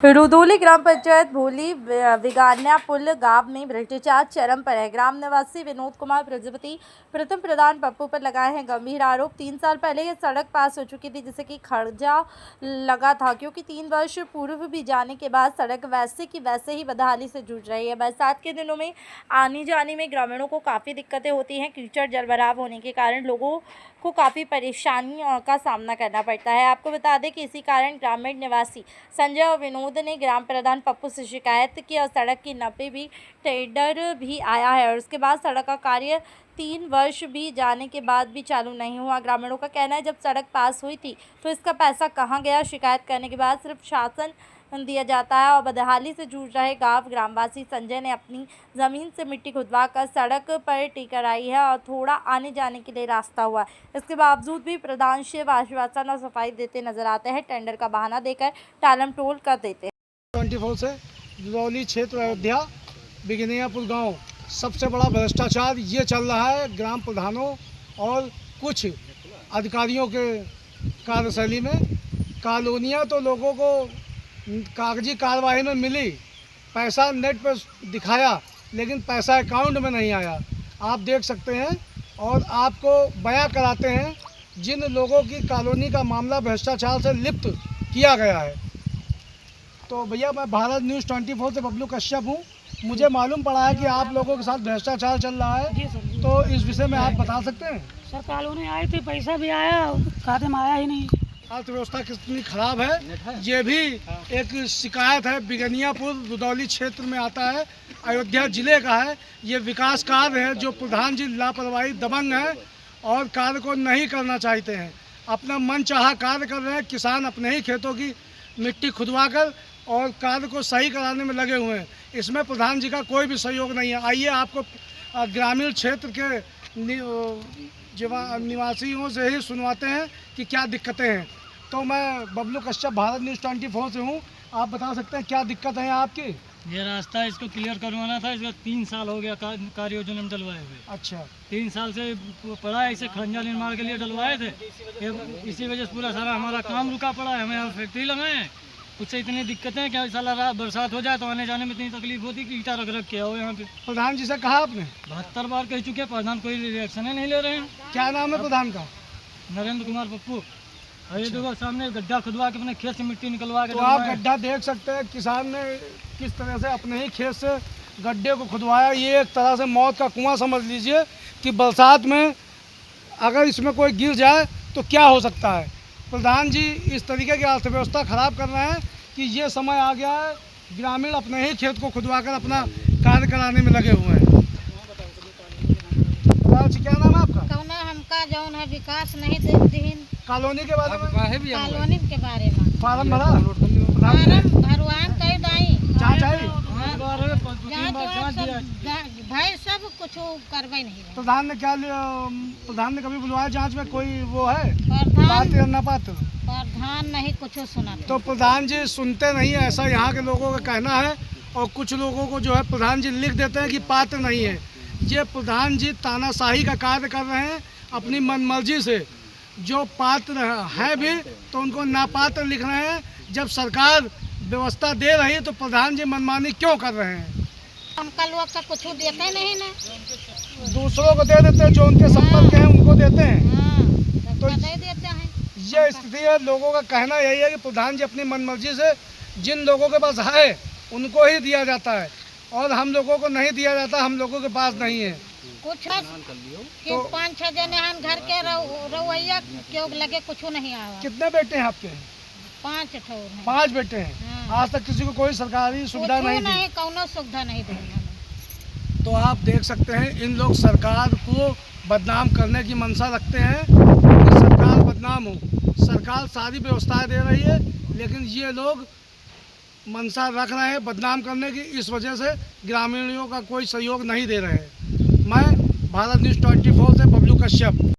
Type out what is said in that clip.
रुदौली ग्राम पंचायत भोली विगान्या पुल गांव में भ्रष्टाचार चरम पर है। ग्राम निवासी विनोद कुमार प्रजापति प्रथम प्रधान पप्पू पर लगाए हैं गंभीर आरोप। 3 साल पहले यह सड़क पास हो चुकी थी जिसे कि खर्चा लगा था, क्योंकि 3 वर्ष पूर्व भी जाने के बाद सड़क वैसे की वैसे ही बदहाली से जूझ रही है। बरसात के दिनों में आने जाने में ग्रामीणों को काफ़ी दिक्कतें होती हैं। कीचड़ जलभराव होने के कारण लोगों को काफ़ी परेशानियों का सामना करना पड़ता है। आपको बता दें कि इसी कारण ग्रामीण निवासी संजय और विनोद ने ग्राम प्रधान पप्पू से शिकायत की और सड़क की 90 भी टेंडर भी आया है और उसके बाद सड़क का कार्य 3 वर्ष भी जाने के बाद भी चालू नहीं हुआ। ग्रामीणों का कहना है जब सड़क पास हुई थी तो इसका पैसा कहाँ गया। शिकायत करने के बाद सिर्फ शासन दिया जाता है और बदहाली से जूझ रहे गांव ग्रामवासी संजय ने अपनी ज़मीन से मिट्टी खुदवाकर सड़क पर टी कराई है और थोड़ा आने जाने के लिए रास्ता हुआ। इसके बावजूद भी प्रधान शिव आश्वासन और सफाई देते नजर आते हैं, टेंडर का बहाना देकर टालम टोल कर देते हैं। 24 से रुदौली क्षेत्र अयोध्या बिगनियापुर गांव सबसे बड़ा भ्रष्टाचार ये चल रहा है ग्राम प्रधानों और कुछ अधिकारियों के कार्यशैली में। कॉलोनियाँ तो लोगों को कागजी कार्रवाई में मिली, पैसा नेट पर दिखाया लेकिन पैसा अकाउंट में नहीं आया। आप देख सकते हैं और आपको बयां कराते हैं जिन लोगों की कॉलोनी का मामला भ्रष्टाचार से लिप्त किया गया है। तो भैया मैं भारत न्यूज़ 24 से बबलू कश्यप हूँ। मुझे मालूम पड़ा है कि आप लोगों के साथ भ्रष्टाचार चल रहा है, तो इस विषय में आप बता सकते हैं? सर कॉलोनी आई थी, पैसा भी आया, खाते में आया ही नहीं। अर्थव्यवस्था कितनी खराब है ये भी एक शिकायत है। बिगनियापुर रुदौली क्षेत्र में आता है, अयोध्या जिले का है। ये विकास कार्य है जो प्रधान जी लापरवाही दबंग हैं और कार्य को नहीं करना चाहते हैं, अपना मन चाहा कार्य कर रहे हैं। किसान अपने ही खेतों की मिट्टी खुदवाकर और कार्य को सही कराने में लगे हुए हैं। इसमें प्रधान जी का कोई भी सहयोग नहीं है। आइए आपको ग्रामीण क्षेत्र के निवासियों से ही सुनवाते हैं कि क्या दिक्कतें हैं। तो मैं बबलू कश्यप भारत न्यूज़ 24 से हूँ। आप बता सकते हैं क्या दिक्कत है आपकी? ये रास्ता इसको क्लियर करवाना था, इसका 3 साल हो गया कार्य योजना में डलवाए हुए। अच्छा, 3 साल से पड़ा है, इसे खंजा निर्माण के लिए डलवाए थे। इसी वजह से पूरा सारा हमारा काम रुका पड़ा है। हमें यहाँ फैक्ट्री लगाए हैं, उससे इतनी दिक्कतें हैं कि साला बरसात हो जाए तो आने जाने में इतनी तकलीफ होती कि ईटा रख किया हो। यहाँ पे प्रधान जी से कहा आपने? 72 बार कह चुके हैं, प्रधान कोई रिएक्शन नहीं ले रहे हैं। क्या नाम है प्रधान का? नरेंद्र कुमार पप्पू। ये देखो सामने गड्ढा खुदवा के अपने खेत से मिट्टी निकलवा के। तो आप गड्ढा देख सकते हैं, किसान ने किस तरह से अपने ही खेत से गड्ढे को खुदवाया। ये एक तरह से मौत का कुआं समझ लीजिए कि बरसात में अगर इसमें कोई गिर जाए तो क्या हो सकता है। प्रधान जी इस तरीके की अर्थव्यवस्था खराब कर रहे हैं कि ये समय आ गया है ग्रामीण अपने ही खेत को खुदवाकर अपना कार्य कराने में लगे हुए हैं। क्या नाम है आपका? कौना हमका जौन है विकास नहीं देती कॉलोनी के बारे में? कॉलोनी के बारे में फार्म भरा? फार्म भरवान कई दाई जाँच आई? भाई सब कुछ करवाई नहीं रहे। प्रधान ने क्या प्रधान ने कभी बुलवाया जांच में? कोई वो है प्रधान पात्र या ना पात्र? प्रधान नहीं कुछ सुना। तो प्रधान जी सुनते नहीं है, ऐसा यहाँ के लोगों का कहना है। और कुछ लोगों को जो है प्रधान जी लिख देते हैं कि पात्र नहीं है। ये प्रधान जी तानाशाही का कार्य कर रहे हैं अपनी मनमर्जी से। जो पात्र हैं भी तो उनको नापात्र लिख रहे हैं। जब सरकार व्यवस्था दे रही है तो प्रधान जी मनमानी क्यों कर रहे हैं? उनका लोग का कुछ देते नहीं ना, दूसरों को दे देते हैं, जो उनके संपर्क हैं उनको देते हैं। तो दे देते हैं। ये स्थिति है। लोगों का कहना यही है कि प्रधान जी अपनी मनमर्जी से जिन लोगों के पास है उनको ही दिया जाता है और हम लोगों को नहीं दिया जाता, हम लोगों के पास नहीं है। कुछ कि 5-6 जने हैं घर के रवैया क्यों लगे कुछ नहीं आया। कितने बेटे हैं आपके? 5 ठो हैं। 5 बेटे हैं। आज तक किसी को कोई सरकारी सुविधा नहीं दी? कौनो सुविधा नहीं दी। तो आप देख सकते हैं इन लोग सरकार को बदनाम करने की मंशा रखते हैं कि सरकार बदनाम हो। सरकार सारी व्यवस्थाएं दे रही है लेकिन ये लोग मंशा रख रहे हैं बदनाम करने की। इस वजह से ग्रामीणों का कोई सहयोग नहीं दे रहे हैं। मैं भारत न्यूज़ 24 से बबलू कश्यप।